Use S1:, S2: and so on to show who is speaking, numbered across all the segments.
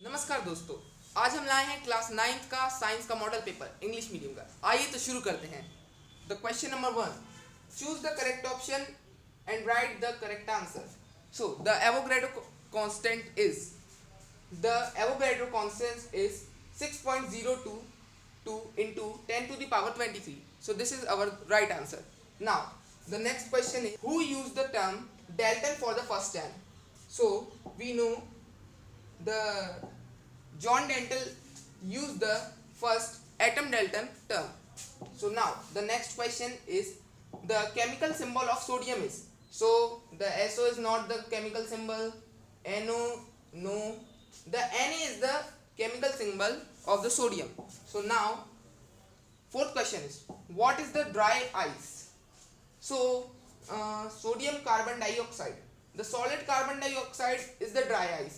S1: नमस्कार दोस्तों, आज हम लाए हैं क्लास 9th का साइंस का मॉडल पेपर इंग्लिश मीडियम का। आइए तो शुरू करते हैं। The question number 1, choose the correct option and right the correct answer. So the Avogadro constant is the Avogadro constant is 6.022 into 10 to the power 23. So this is our right answer. Now the next question is, who used the term Dalton for the first time? So we know the John Dalton used the first atom Dalton term. So now the next question is, the chemical symbol of sodium is. So the SO is not the chemical symbol, NO no, the Na is the chemical symbol of the sodium. So now fourth question is, what is the dry ice? So sodium carbon dioxide, the solid carbon dioxide is the dry ice.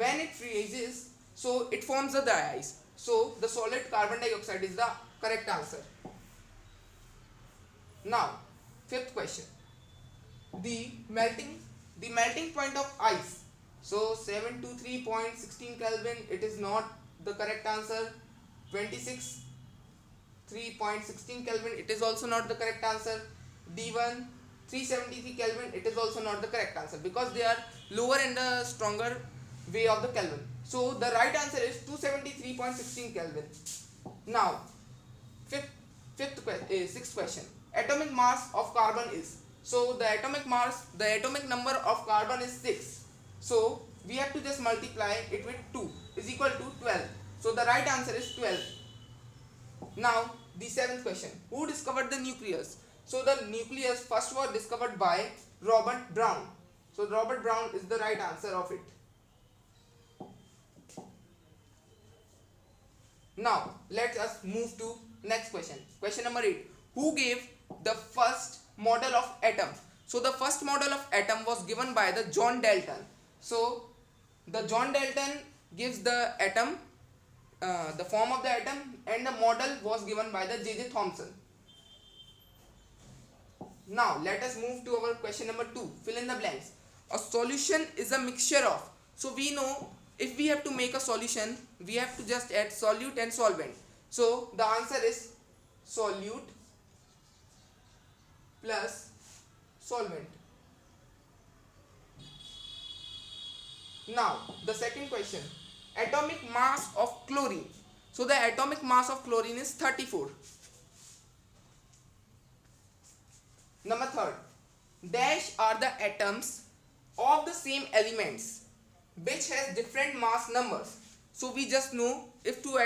S1: When it freezes, so it forms the dry ice. So the solid carbon dioxide is the correct answer. Now fifth question, the melting point of ice. So 723.16 Kelvin, it is not the correct answer. 26.3.16 Kelvin, it is also not the correct answer. D1 373 Kelvin, it is also not the correct answer because they are lower and the stronger way of the Kelvin. So the right answer is 273.16 Kelvin. Now sixth question, atomic mass of carbon is. So the atomic number of carbon is 6. So we have to just multiply it with 2 is equal to 12. So the right answer is 12. Now the seventh question, who discovered the nucleus? So the nucleus first was discovered by Robert Brown. So Robert Brown is the right answer of it. Now let us move to next question. Question number 8, who gave the first model of atom? So the first model of atom was given by the John Dalton. So the John Dalton gives the atom, the form of the atom, and the model was given by the J.J. Thomson. Now let us move to our question number 2, fill in the blanks. A solution is a mixture of. So we know if we have to make a solution, we have to just add solute and solvent. So the answer is solute plus solvent. Now the second question, atomic mass of chlorine. So the atomic mass of chlorine is 34. Number third, dash are the atoms of the same elements which has different mass numbers. So we just know if two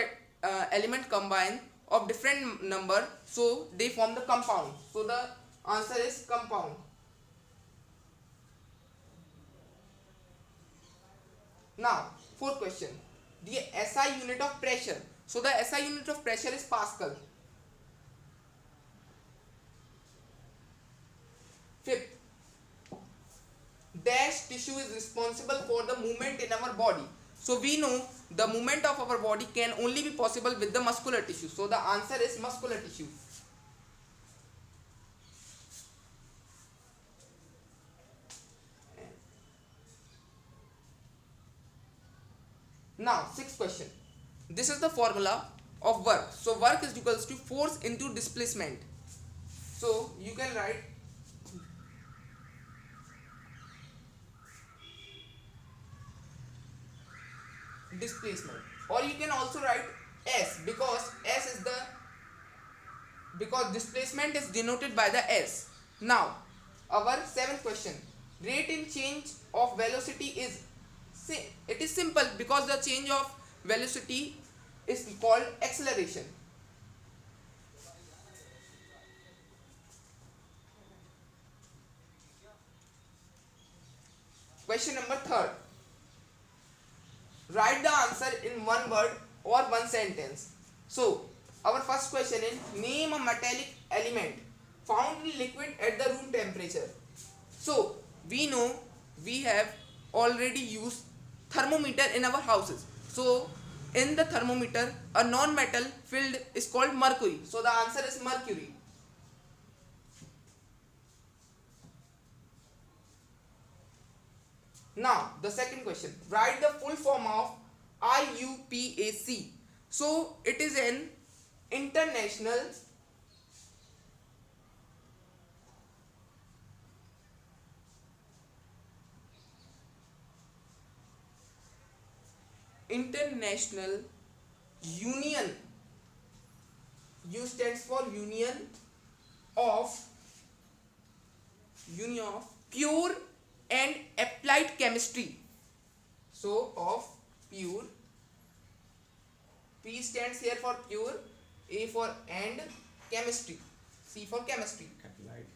S1: element combine of different number, so they form the compound. So the answer is compound. Now fourth question, the SI unit of pressure. So the SI unit of pressure is Pascal. Fifth, dash tissue is responsible for the movement in our body. So we know the movement of our body can only be possible with the muscular tissue. So the answer is muscular tissue. Now sixth question, this is the formula of work. So work is equals to force into displacement. So you can write displacement, or you can also write S, because displacement is denoted by the S. Now our seventh question, rate in change of velocity is. It is simple because the change of velocity is called acceleration. Question number third, write the answer in one word or one sentence. So our first question is, name a metallic element found in liquid at the room temperature. So we know we have already used thermometer in our houses. So in the thermometer, a non-metal filled is called mercury. So the answer is mercury. Now the second question, write the full form of IUPAC. So it is an international union. U stands for of Union of Pure and Applied Chemistry. So of pure, P stands here for pure, A for and, chemistry, C for chemistry.
S2: Applied.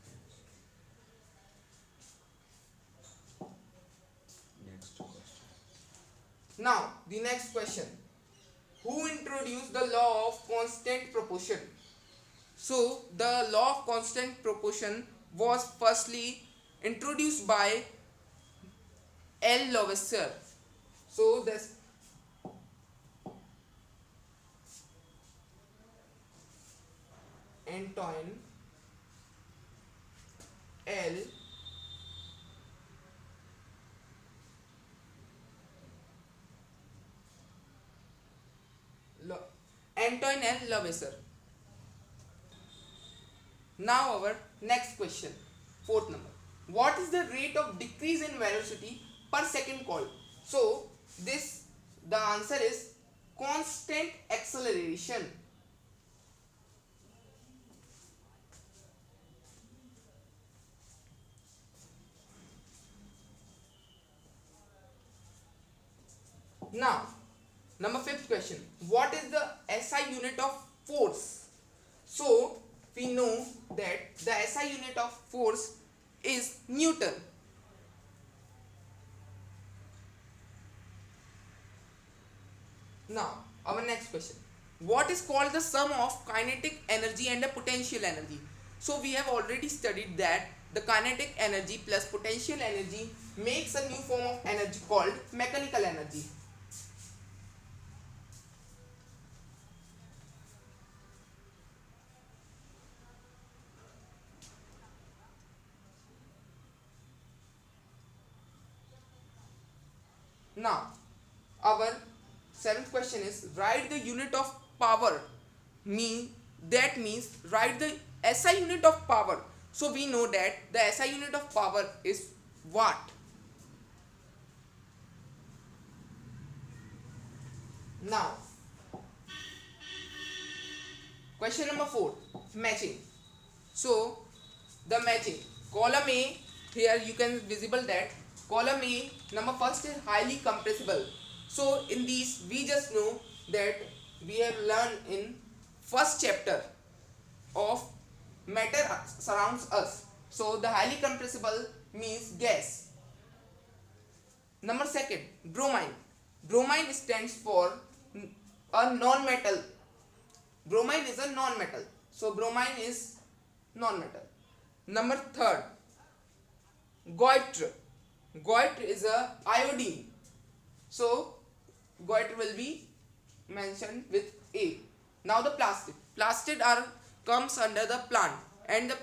S2: Next question.
S1: Now the next question: who introduced the law of constant proportion? So the law of constant proportion was firstly introduced by Lavoisier. So this Antoine L. Antoine L. Lavoisier. Now our next question, fourth number. What is the rate of decrease in velocity per second called? So the answer is constant acceleration. Now, number fifth question. What is the SI unit of force? So we know that the SI unit of force is Newton. Now, our next question. What is called the sum of kinetic energy and the potential energy? So we have already studied that the kinetic energy plus potential energy makes a new form of energy called mechanical energy. Now, our seventh question is write the unit of power. That means write the SI unit of power. So we know that the SI unit of power is watt. Now, question number 4, matching. So the matching, column A, here you can visible that column A, number first is highly compressible. So in these we just know that we have learned in first chapter of matter surrounds us. So the highly compressible means gas. Number second, bromine. Bromine stands for a non-metal. Bromine is a non-metal. So bromine is non-metal. Number third, goitre. Goitre is a iodine. So goitre will be mentioned with A. Now the plastid. Plastid comes under the plant, and the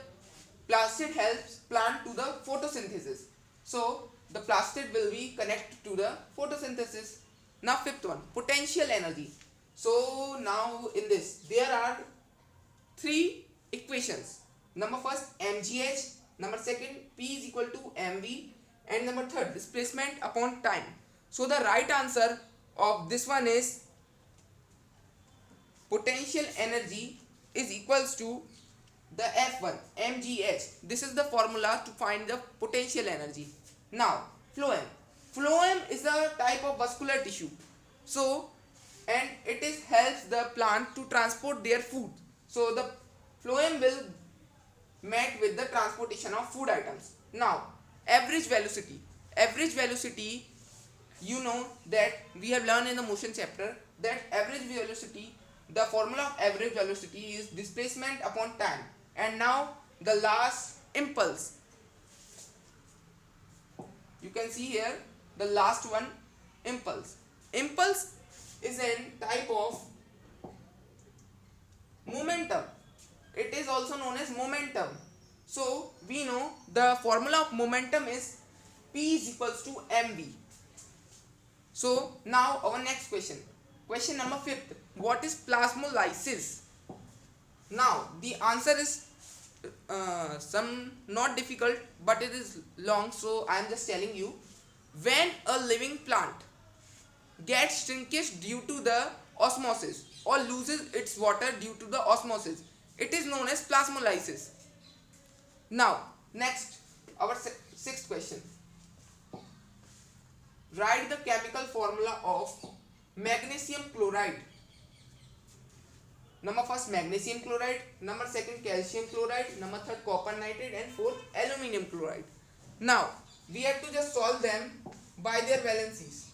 S1: plastid helps plant to the photosynthesis. So the plastid will be connected to the photosynthesis. Now fifth one, potential energy. So now in this there are three equations. Number first mgh, number second P is equal to mv, and number third displacement upon time. So the right answer of this one is potential energy is equals to the F1 mgh. This is the formula to find the potential energy. Now phloem. Phloem is a type of vascular tissue. So and it is helps the plant to transport their food. So the phloem will met with the transportation of food items. Now average velocity. Average velocity, you know that we have learned in the motion chapter that average velocity, the formula of average velocity is displacement upon time. And now the last, impulse. You can see here the last one, impulse. Impulse is a type of momentum. It is also known as momentum. So we know the formula of momentum is P is equals to mv. So now our next question, Question number 5th. What is plasmolysis? Now the answer is some not difficult, but it is long, so I am just telling you. When a living plant gets shrinkage due to the osmosis or loses its water due to the osmosis, it is known as plasmolysis. Now next, our sixth question. Write the chemical formula of magnesium chloride. Number first, magnesium chloride. Number second, calcium chloride. Number third, copper nitrate. And fourth, aluminium chloride. Now we have to just solve them by their valencies.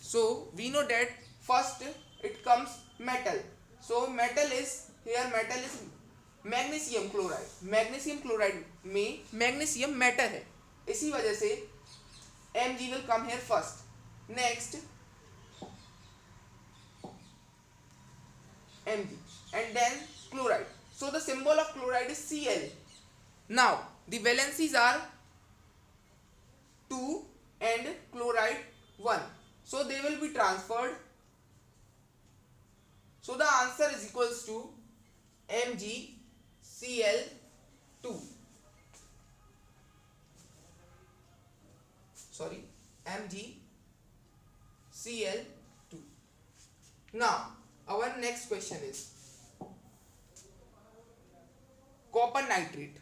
S1: So we know that first it comes metal. So metal is magnesium chloride. Magnesium chloride में magnesium matter है, इसी वजह से Mg will come here first. Next Mg and then chloride. So the symbol of chloride is Cl. Now the valencies are 2 and chloride 1. So they will be transferred. So the answer is equals to MgCl2. Sorry, MgCl2. Now our next question is copper nitrate,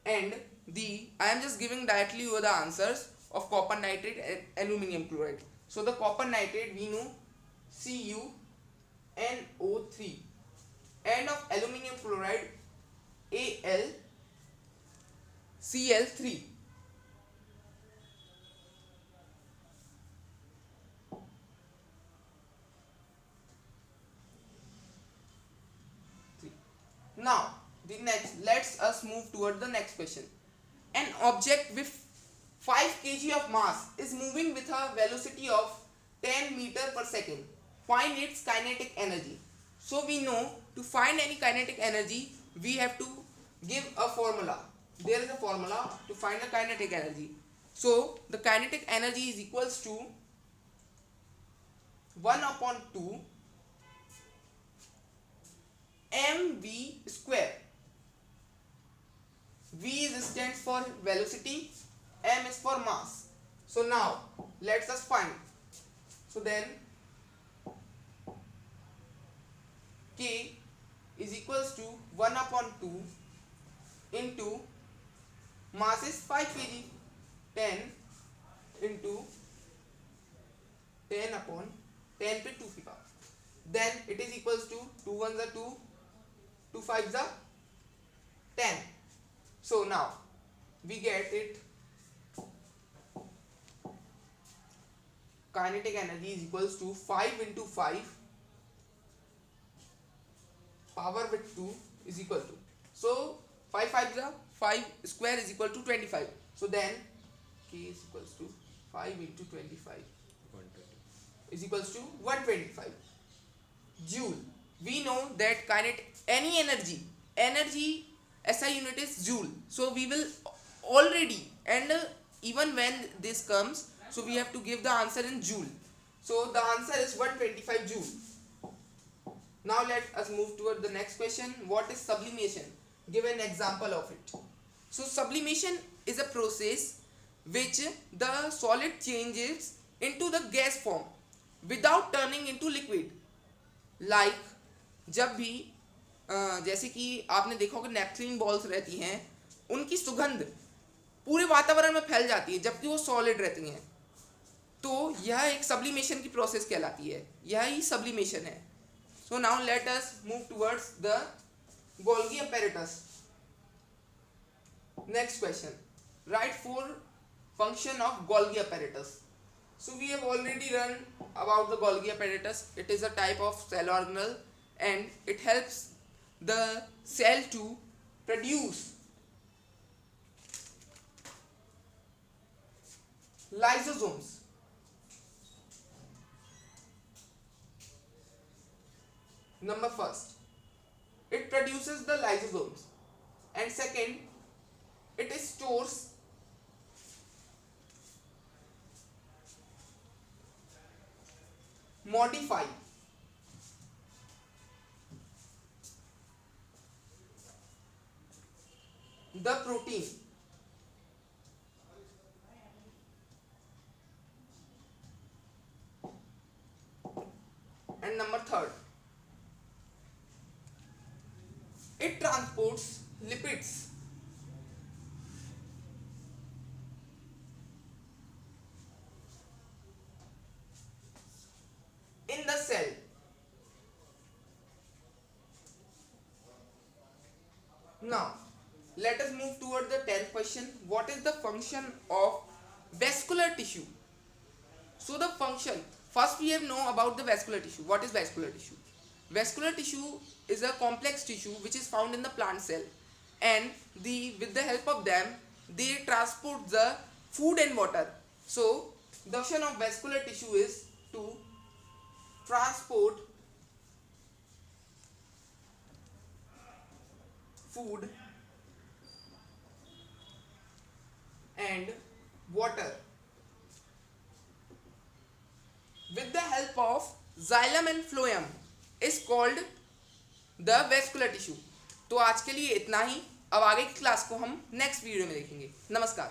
S1: and I am just giving directly over the answers of copper nitrate and aluminium chloride. So the copper nitrate we know CuNO3, and of aluminium chloride AlCl3. Now let's us move toward the next question. An object with 5 kg of mass is moving with a velocity of 10 meter per second. Find its kinetic energy. So we know to find any kinetic energy we have to give a formula. There is a formula to find the kinetic energy. So the kinetic energy is equals to 1/2 mv square. V stands for velocity, m is for mass. So now let's us find. So then K is equals to 1/2 into mass is 5 kg, 10 into 10/10 पे 2 की power. Then it is equals to 2 1s are 2, 2 5s are 10. So now we get it. Kinetic energy is equals to 5 into 5 power with 2 is equal to. So 5 5s are 5 square is equal to 25. So then K is equals to 5 into 25 is equals to 125 joule. We know that any energy SI unit is joule. So we will already, and even when this comes, so we have to give the answer in joule. So the answer is 125 joule. Now let us move toward the next question. What is sublimation? Give an example of it. So sublimation is a process which the solid changes into the gas form without turning into liquid. Like जब भी जैसे कि आपने देखा होगा नेपथलीन balls रहती हैं, उनकी सुगंध पूरे वातावरण में फैल जाती है जबकि वो सॉलिड रहती हैं, तो यह एक सब्लिमेशन की प्रोसेस कहलाती है. यह ही सब्लिमेशन है. So now let us move towards the Golgi apparatus. Next question. Write 4 function of Golgi apparatus. So we have already run about the Golgi apparatus. It is a type of cell organelle and it helps the cell to produce lysosomes. Number first, it produces the lysosomes, and second, it stores modify the protein and number third, it transports lipids in the cell. Now let us move toward the 10th question. What is the function of vascular tissue? So the function, first we have know about the vascular tissue. What is vascular tissue? Vascular tissue is a complex tissue which is found in the plant cell, and with the help of them they transport the food and water. So the function of vascular tissue is to transport food and water with the help of xylem and phloem is called the vascular tissue. तो आज के लिए इतना ही. अब आगे की class को हम नेक्स्ट वीडियो में देखेंगे. नमस्कार.